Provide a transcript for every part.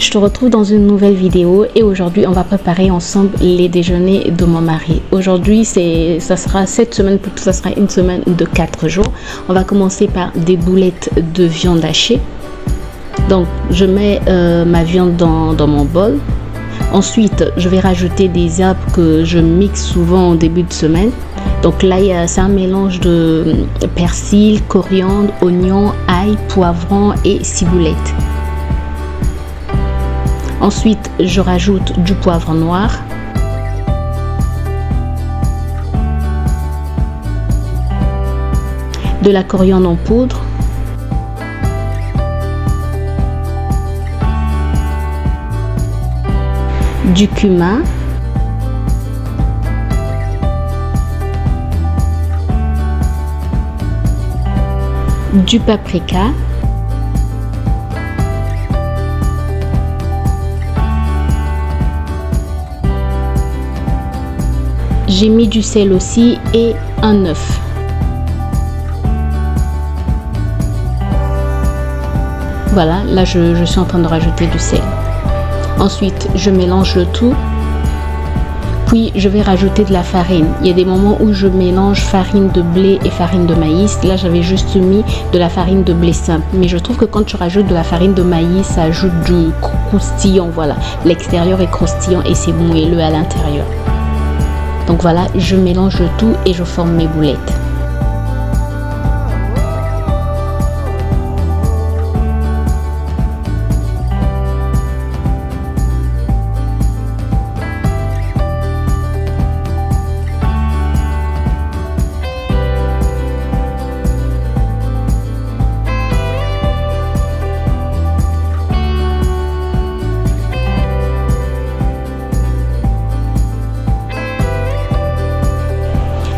je te retrouve dans une nouvelle vidéo et aujourd'hui on va préparer ensemble les déjeuners de mon mari. Aujourd'hui ça sera cette semaine, plutôt ça sera une semaine de 4 jours. On va commencer par des boulettes de viande hachée. Donc je mets ma viande dans mon bol. Ensuite je vais rajouter des herbes que je mixe souvent au début de semaine. Donc là c'est un mélange de persil, coriandre, oignon, ail, poivron et ciboulette. Ensuite, je rajoute du poivre noir, de la coriandre en poudre, du cumin, du paprika, j'ai mis du sel aussi et un œuf. Voilà, là je suis en train de rajouter du sel. Ensuite, je mélange le tout. Puis, je vais rajouter de la farine. Il y a des moments où je mélange farine de blé et farine de maïs. Là, j'avais juste mis de la farine de blé simple. Mais je trouve que quand tu rajoutes de la farine de maïs, ça ajoute du croustillant. Voilà, l'extérieur est croustillant et c'est moelleux à l'intérieur. Donc voilà, je mélange le tout et je forme mes boulettes.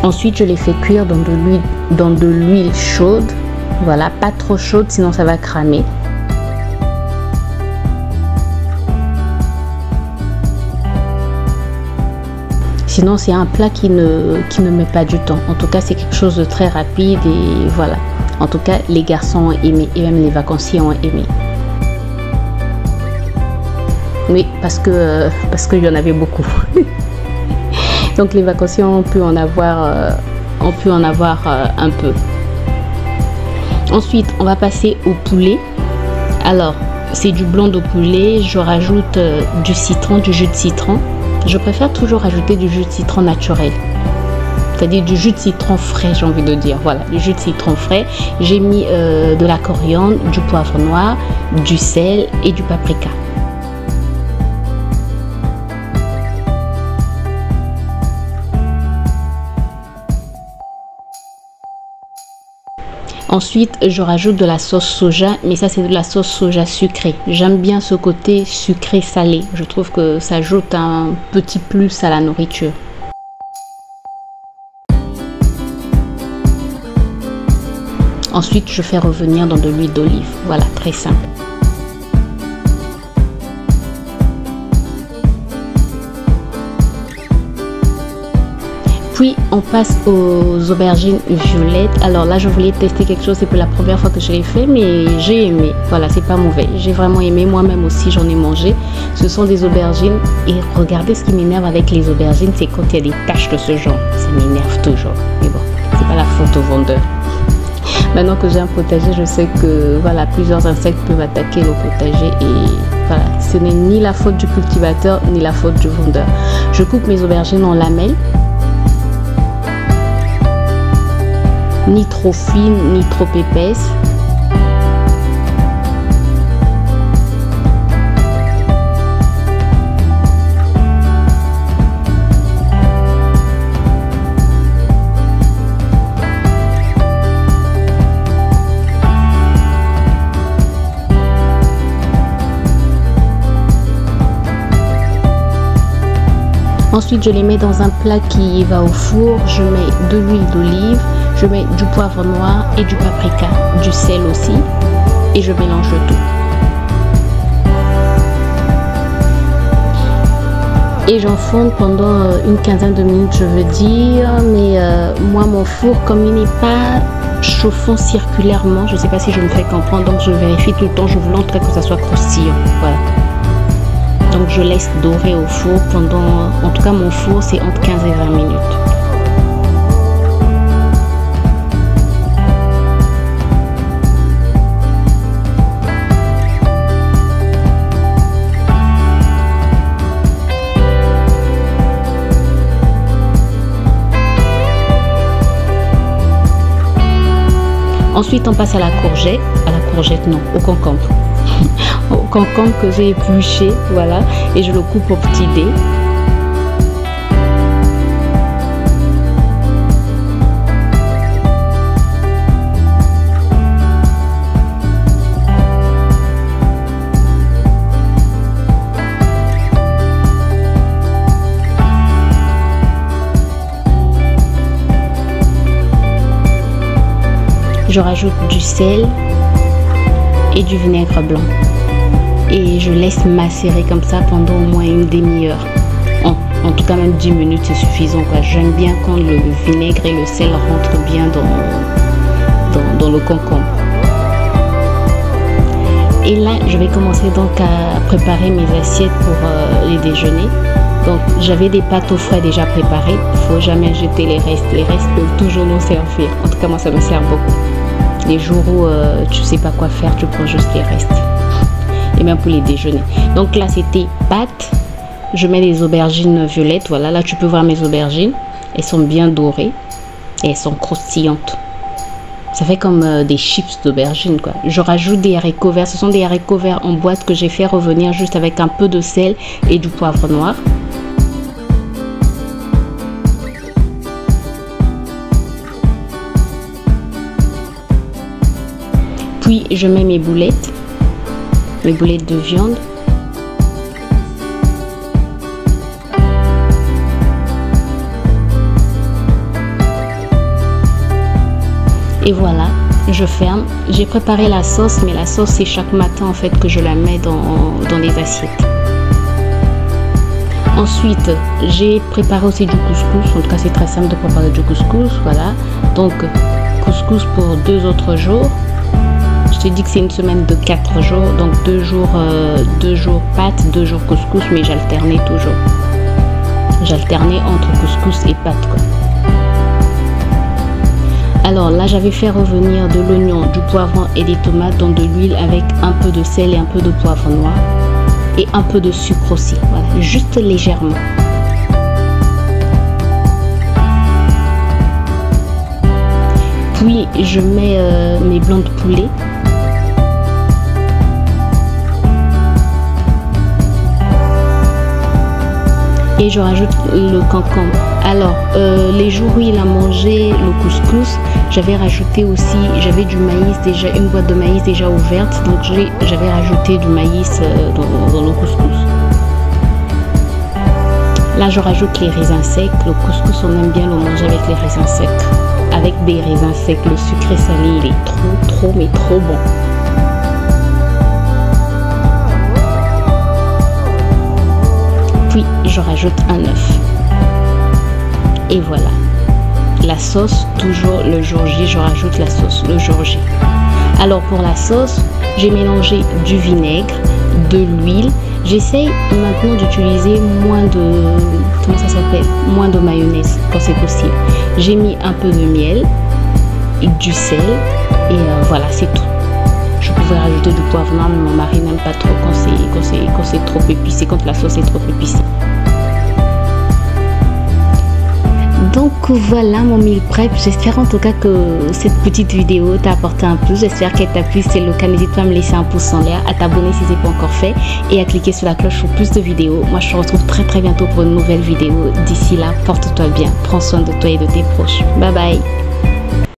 Ensuite, je les fais cuire dans de l'huile chaude. Voilà, pas trop chaude, sinon ça va cramer. Sinon, c'est un plat qui ne met pas du temps. En tout cas, c'est quelque chose de très rapide et voilà. En tout cas, les garçons ont aimé et même les vacanciers ont aimé. Oui, parce qu'il y en avait beaucoup. Donc les vacanciers ont pu en avoir un peu. Ensuite, on va passer au poulet. Alors, c'est du blanc de poulet. Je rajoute du citron, du jus de citron. Je préfère toujours rajouter du jus de citron naturel. C'est-à-dire du jus de citron frais, j'ai envie de dire. Voilà, du jus de citron frais. J'ai mis de la coriandre, du poivre noir, du sel et du paprika. Ensuite, je rajoute de la sauce soja, mais ça c'est de la sauce soja sucrée. J'aime bien ce côté sucré-salé. Je trouve que ça ajoute un petit plus à la nourriture. Ensuite, je fais revenir dans de l'huile d'olive. Voilà, très simple. Puis on passe aux aubergines violettes. Alors là je voulais tester quelque chose, c'est pour la première fois que je l'ai fait, mais j'ai aimé. Voilà, c'est pas mauvais, j'ai vraiment aimé. Moi-même aussi j'en ai mangé. Ce sont des aubergines et regardez, ce qui m'énerve avec les aubergines, c'est quand il y a des taches de ce genre. Ça m'énerve toujours, mais bon, c'est pas la faute au vendeur. Maintenant que j'ai un potager, je sais que voilà, plusieurs insectes peuvent attaquer le potager et voilà, ce n'est ni la faute du cultivateur ni la faute du vendeur. Je coupe mes aubergines en lamelles. Ni trop fine, ni trop épaisse. Ensuite, je les mets dans un plat qui va au four. Je mets de l'huile d'olive, je mets du poivre noir et du paprika, du sel aussi, et je mélange le tout. Et j'enfonce pendant une quinzaine de minutes, je veux dire. Mais moi, mon four, comme il n'est pas chauffant circulairement, je ne sais pas si je me fais comprendre, donc je vérifie tout le temps, je veux l'entrée que ça soit croustillant. Voilà. Donc je laisse dorer au four pendant, en tout cas mon four c'est entre 15 et 20 minutes. Ensuite, on passe à la courgette non, au concombre. Au concombre que j'ai épluché, voilà, et je le coupe au petit dés. Je rajoute du sel et du vinaigre blanc et je laisse macérer comme ça pendant au moins une demi-heure. En tout cas même 10 minutes c'est suffisant quoi. J'aime bien quand le vinaigre et le sel rentrent bien dans le concombre. Et là je vais commencer donc à préparer mes assiettes pour les déjeuners. Donc j'avais des pâtes au frais déjà préparées, il ne faut jamais jeter les restes peuvent toujours nous servir. En tout cas moi ça me sert beaucoup. Les jours où tu sais pas quoi faire, tu prends juste les restes. Et même pour les déjeuners. Donc là c'était pâtes. Je mets des aubergines violettes. Voilà, là tu peux voir mes aubergines. Elles sont bien dorées. Et elles sont croustillantes. Ça fait comme des chips d'aubergines quoi. Je rajoute des haricots verts. Ce sont des haricots verts en boîte que j'ai fait revenir juste avec un peu de sel et du poivre noir. Puis je mets mes boulettes de viande. Et voilà, je ferme. J'ai préparé la sauce, mais la sauce c'est chaque matin en fait que je la mets dans les assiettes. Ensuite, j'ai préparé aussi du couscous. En tout cas, c'est très simple de préparer du couscous. Voilà, donc couscous pour 2 autres jours. Je te dis que c'est une semaine de 4 jours, donc 2 jours pâtes, 2 jours couscous, mais j'alternais toujours. J'alternais entre couscous et pâtes quoi. Alors là j'avais fait revenir de l'oignon, du poivron et des tomates dans de l'huile avec un peu de sel et un peu de poivre noir et un peu de sucre aussi, voilà, juste légèrement. Puis je mets mes blancs de poulet. Et je rajoute le concombre. Alors, les jours où il a mangé le couscous, j'avais rajouté aussi, j'avais du maïs déjà, une boîte de maïs déjà ouverte, donc j'avais rajouté du maïs dans le couscous. Là, je rajoute les raisins secs. Le couscous, on aime bien le manger avec les raisins secs. Avec des raisins secs, le sucré salé, il est trop bon. Puis je rajoute un œuf. Et voilà. La sauce, toujours le jour J, je rajoute la sauce le jour J. Alors pour la sauce, j'ai mélangé du vinaigre, de l'huile. J'essaye maintenant d'utiliser moins de mayonnaise quand c'est possible. J'ai mis un peu de miel, du sel et voilà, c'est tout. Je pouvais rajouter du poivre noir, mais mon mari n'aime pas trop quand c'est trop épicé, quand la sauce est trop épicée. Donc voilà mon meal prep, j'espère en tout cas que cette petite vidéo t'a apporté un plus, j'espère qu'elle t'a plu. Si c'est le cas, n'hésite pas à me laisser un pouce en l'air, à t'abonner si ce n'est pas encore fait et à cliquer sur la cloche pour plus de vidéos. Moi je te retrouve très bientôt pour une nouvelle vidéo. D'ici là, porte-toi bien, prends soin de toi et de tes proches. Bye bye.